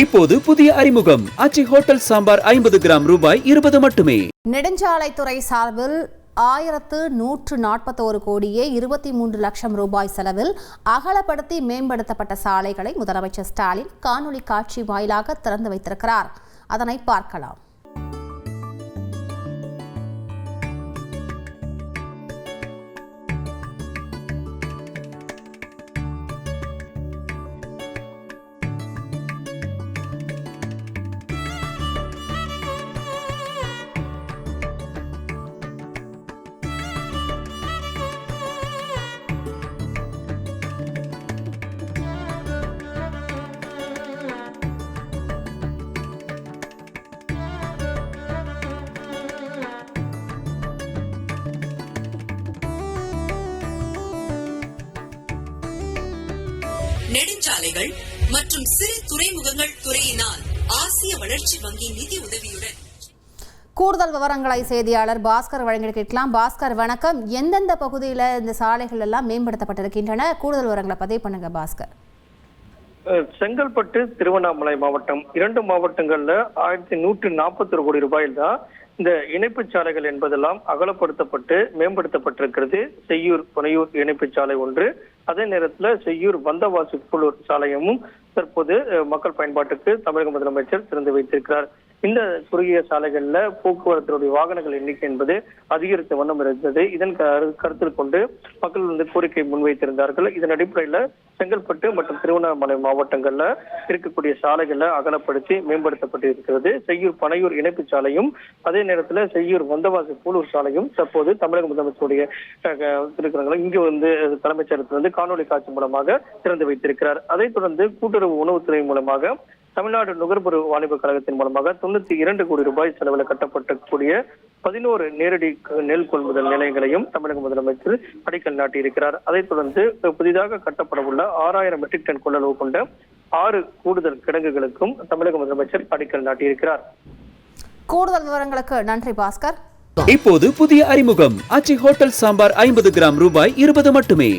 இப்போது புதிய அறிமுகம் ஆச்சி ஹோட்டல் சாம்பார் 50 கிராம் ரூபாய் 20 மட்டுமே. நெடுஞ்சாலைத்துறை சார்பில் 1141 கோடியே 23 லட்சம் ரூபாய் செலவில் அகலப்படுத்தி மேம்படுத்தப்பட்ட சாலைகளை முதலமைச்சர் ஸ்டாலின் காணொலி காட்சி வாயிலாக திறந்து வைத்திருக்கிறார். அதனை பார்க்கலாம். நெடுஞ்சாலைகள் மற்றும் சிறு துறைமுகங்கள் துறையினால் ஆசிய வளர்ச்சி வங்கி நிதி உதவியுடன். கூடுதல் விவரங்களை செய்தியாளர் பாஸ்கர் வழங்கி கேட்கலாம். பாஸ்கர் வணக்கம். எந்தெந்த பகுதியில் இந்த சாலைகள் எல்லாம் மேம்படுத்தப்பட்டிருக்கின்றன? கூடுதல் விவரங்களை பதிவு பண்ணுங்க பாஸ்கர். செங்கல்பட்டு, திருவண்ணாமலை மாவட்டம் 2 மாவட்டங்கள்ல 1141 கோடி ரூபாயில் தான் இந்த இணைப்பு சாலைகள் என்பதெல்லாம் அகலப்படுத்தப்பட்டு மேம்படுத்தப்பட்டிருக்கிறது. செய்யூர் புனையூர் இணைப்பு சாலை ஒன்று, அதே நேரத்துல செய்யூர் வந்தவாசி புலூர் சாலையமும் தற்போது மக்கள் பயன்பாட்டுக்கு தமிழக முதலமைச்சர் திறந்து வைத்திருக்கிறார். இந்த குறுகிய சாலைகள்ல போக்குவரத்தினுடைய வாகனங்கள் எண்ணிக்கை என்பது அதிகரித்த வண்ணம் இருந்தது. இதன் கருத்தில் கொண்டு மக்கள் கோரிக்கை முன்வைத்திருந்தார்கள். இதன் அடிப்படையில செங்கல்பட்டு மற்றும் திருவண்ணாமலை மாவட்டங்கள்ல இருக்கக்கூடிய சாலைகளை அகலப்படுத்தி மேம்படுத்தப்பட்டு இருக்கிறது. செய்யூர் பனையூர் இணைப்பு சாலையும் அதே நேரத்துல செய்யூர் வந்தவாசி பூலூர் சாலையும் தற்போது தமிழக முதலமைச்சருடைய இருக்கிறாங்க இங்கு தலைமைச் செயலகத்தில் காணொலி காட்சி மூலமாக திறந்து வைத்திருக்கிறார். அதைத் தொடர்ந்து கூட்டுறவு உணவுத்துறை மூலமாக தமிழ்நாடு நுகர்பொருள் வாணிப கழகத்தின் மூலமாக 92 கோடி ரூபாய் செலவில் கட்டப்படக்கூடிய 11 நேரடி நெல் கொள்முதல் நிலையங்களையும் தமிழக முதலமைச்சர் அடிக்கல் நாட்டியிருக்கிறார். அதைத் தொடர்ந்து புதிதாக கட்டப்படவுள்ள 6000 மெட்ரிக் டன் கொள்ளளவு கொண்ட 6 கூடுதல் கிடங்குகளுக்கும் தமிழக முதலமைச்சர் அடிக்கல் நாட்டியிருக்கிறார். கூடுதல் விவரங்களுக்கு நன்றி பாஸ்கர். இப்போது புதிய அறிமுகம் ஆச்சி ஹோட்டல் சாம்பார் 50 கிராம் ரூபாய் 20 மட்டுமே.